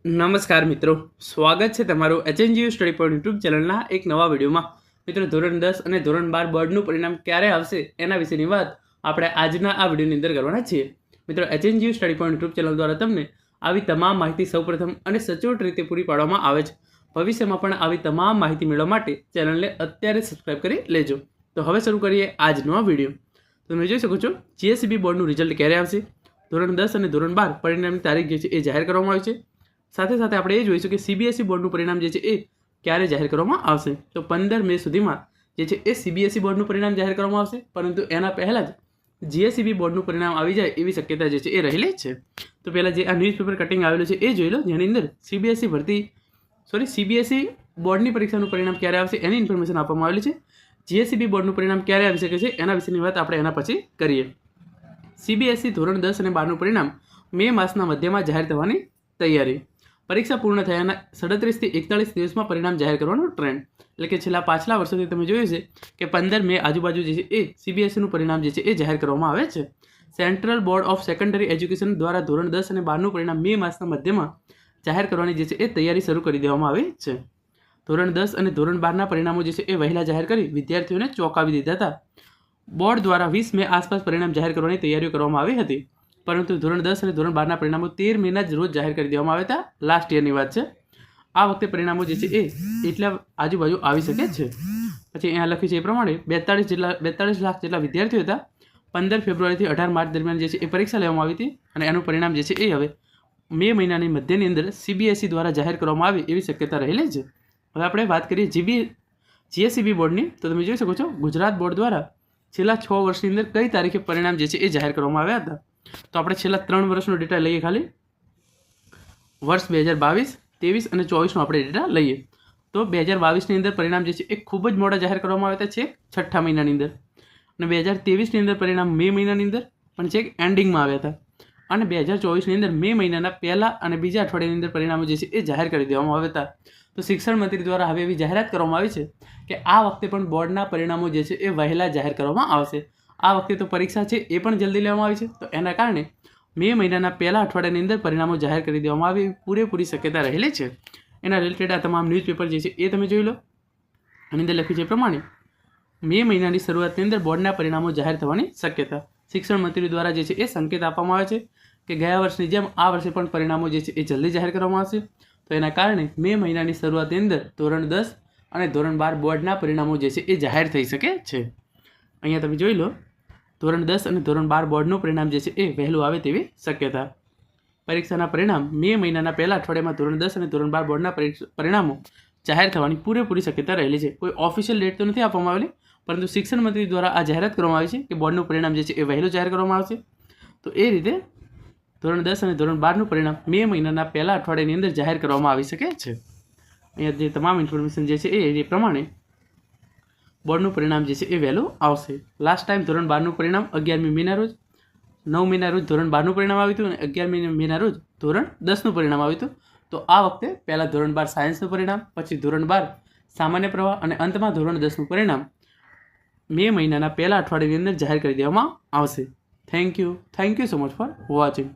નમસ્કાર મિત્રો, સ્વાગત છે તમારું એચએનજીયુ સ્ટડી પોઈન્ટ યુટ્યુબ ચેનલના એક નવા વિડીયોમાં. મિત્રો, ધોરણ 10 અને ધોરણ 12 બોર્ડનું પરિણામ ક્યારે આવશે એના વિશેની વાત આપણે આજના આ વિડીયોની અંદર કરવાના છીએ. મિત્રો, HNGU study point YouTube channel દ્વારા તમને આવી તમામ માહિતી સૌપ્રથમ અને સચોટ રીતે પૂરી પાડવામાં આવે છે. ભવિષ્યમાં પણ આવી તમામ માહિતી મેળવવા માટે ચેનલને અત્યારે સબસ્ક્રાઇબ કરી લેજો. તો હવે શરૂ કરીએ આજનો આ વિડીયો. તો તમે જોઈ શકો છો જીએસસીબી બોર્ડનું રિઝલ્ટ ક્યારે આવશે, ધોરણ 10 અને ધોરણ 12 પરિણામની તારીખ જે છે એ જાહેર કરવામાં આવી છે. સાથે સાથે આપણે એ જોઈશું કે સીબીએસઈ બોર્ડનું પરિણામ જે છે એ ક્યારે જાહેર કરવામાં આવશે. તો 15 મે સુધીમાં જે છે એ સીબીએસઈ બોર્ડનું પરિણામ જાહેર કરવામાં આવશે, પરંતુ એના પહેલાં જ જીએસસીબી બોર્ડનું પરિણામ આવી જાય એવી શક્યતા જે છે એ રહેલી છે. તો પહેલાં જે આ ન્યૂઝપેપર કટિંગ આવેલું છે એ જોઈ લો, જેની અંદર સીબીએસઈ બોર્ડની પરીક્ષાનું પરિણામ ક્યારે આવશે એની ઇન્ફોર્મેશન આપવામાં આવેલી છે. જીએસસીબી બોર્ડનું પરિણામ ક્યારે આવી શકે છે એના વિશેની વાત આપણે એના પછી કરીએ. સીબીએસઈ ધોરણ 10 અને 12નું પરિણામ મે માસના મધ્યમાં જાહેર થવાની તૈયારી. પરીક્ષા પૂર્ણ થયાના 37 થી 41 દિવસમાં પરિણામ જાહેર કરવાનો ટ્રેન્ડ. એટલે કે પાછલા વર્ષોથી તમે જોયું છે કે 15 મે આજુબાજુ જે છે એ સીબીએસઈનું પરિણામ જે છે એ જાહેર કરવામાં આવે છે. Central board of secondary education દ્વારા ધોરણ 10 અને 12નું પરિણામ મે માસના મધ્યમાં જાહેર કરવાની જે છે એ તૈયારી શરૂ કરી દેવામાં આવી છે. ધોરણ 10 અને ધોરણ 12ના પરિણામો જે છે એ વહેલા જાહેર કરી વિદ્યાર્થીઓને ચોંકાવી દીધા હતા. બોર્ડ દ્વારા 20 મે આસપાસ પરિણામ જાહેર કરવાની તૈયારીઓ કરવામાં આવી હતી, પરંતુ ધોરણ 10 અને ધોરણ 12ના પરિણામો 13 મેના જ રોજ જાહેર કરી દેવામાં આવ્યા હતા. લાસ્ટ યરની વાત છે. આ વખતે પરિણામો જે છે એ એટલા આજુબાજુ આવી શકે છે. પછી અહીંયા લખ્યું છે એ પ્રમાણે 42 લાખ જેટલા વિદ્યાર્થીઓ હતા. 15 ફેબ્રુઆરીથી 18 માર્ચ દરમિયાન જે છે એ પરીક્ષા લેવામાં આવી હતી, અને એનું પરિણામ જે છે એ હવે મે મહિનાની મધ્યની અંદર સીબીએસઈ દ્વારા જાહેર કરવામાં આવે એવી શક્યતા રહેલી છે. હવે આપણે વાત કરીએ જીએસસીબી બોર્ડની. તો તમે જોઈ શકો છો ગુજરાત બોર્ડ દ્વારા છેલ્લા 6 વર્ષની અંદર કઈ તારીખે પરિણામ જે છે એ જાહેર કરવામાં આવ્યા હતા. તો આપણે છેલ્લા 3 વર્ષનો ડેટા લઈએ. ખાલી વર્ષ 2022, 23 અને 24નો આપણે ડેટા લઈએ. તો 2022ની અંદર પરિણામ જે છે એ ખૂબ જ મોડા જાહેર કરવામાં આવ્યા હતા, છેક 6ઠ્ઠા મહિનાની અંદર. અને 2023ની અંદર પરિણામ મે મહિનાની અંદર પણ છેક એન્ડિંગમાં આવ્યા હતા. અને 2024ની અંદર મે મહિનાના પહેલા અને બીજા અઠવાડિયાની અંદર પરિણામો જે છે એ જાહેર કરી દેવામાં આવ્યા હતા. તો શિક્ષણ મંત્રી દ્વારા હવે એવી જાહેરાત કરવામાં આવી છે કે આ વખતે પણ બોર્ડના પરિણામો જે છે એ વહેલા જાહેર કરવામાં આવશે. આ વખતે તો પરીક્ષા છે એ પણ જલ્દી લેવામાં આવી છે, તો એના કારણે મે મહિનાના પહેલા અઠવાડિયાની અંદર પરિણામો જાહેર કરી દેવામાં આવે એવી પૂરેપૂરી શક્યતા રહેલી છે. એના રિલેટેડ આ તમામ ન્યૂઝપેપર જે છે એ તમે જોઈ લો. આની અંદર લખ્યું છે એ પ્રમાણે મે મહિનાની શરૂઆતની અંદર બોર્ડના પરિણામો જાહેર થવાની શક્યતા. શિક્ષણ મંત્રી દ્વારા જે છે એ સંકેત આપવામાં આવે છે કે ગયા વર્ષની જેમ આ વર્ષે પણ પરિણામો જે છે એ જલ્દી જાહેર કરવામાં આવશે. તો એના કારણે મે મહિનાની શરૂઆતની અંદર ધોરણ 10 અને ધોરણ 12 બોર્ડના પરિણામો જે છે એ જાહેર થઈ શકે છે. અહીંયા તમે જોઈ લો, ધોરણ 10 અને ધોરણ 12 બોર્ડનું પરિણામ જે છે એ વહેલું આવે તેવી શક્યતા. પરીક્ષાના પરિણામ મે મહિનાના પહેલા અઠવાડિયામાં ધોરણ 10 અને ધોરણ 12 બોર્ડના પરિણામો જાહેર થવાની પૂરેપૂરી શક્યતા રહેલી છે. કોઈ ઓફિશિયલ ડેટ તો નથી આપવામાં આવેલી, પરંતુ શિક્ષણ મંત્રી દ્વારા આ જાહેરાત કરવામાં આવી છે કે બોર્ડનું પરિણામ જે છે એ વહેલું જાહેર કરવામાં આવશે. તો એ રીતે ધોરણ 10 અને ધોરણ 12નું પરિણામ મે મહિનાના પહેલા અઠવાડિયાની અંદર જાહેર કરવામાં આવી શકે છે. અહીંયા જે તમામ ઇન્ફોર્મેશન જે છે એ પ્રમાણે બોર્ડનું પરિણામ જે છે એ વહેલું આવશે. લાસ્ટ ટાઈમ ધોરણ 12નું પરિણામ 11મી મેના રોજ, 9 મેના રોજ ધોરણ 12નું પરિણામ આવ્યું હતું, અને 11મી મેના રોજ ધોરણ 10નું પરિણામ આવ્યું હતું. તો આ વખતે પહેલાં ધોરણ 12 સાયન્સનું પરિણામ, પછી ધોરણ 12 સામાન્ય પ્રવાહ, અને અંતમાં ધોરણ 10નું પરિણામ મે મહિનાના પહેલા અઠવાડિયાની અંદર જાહેર કરી દેવામાં આવશે. Thank you so much for watching.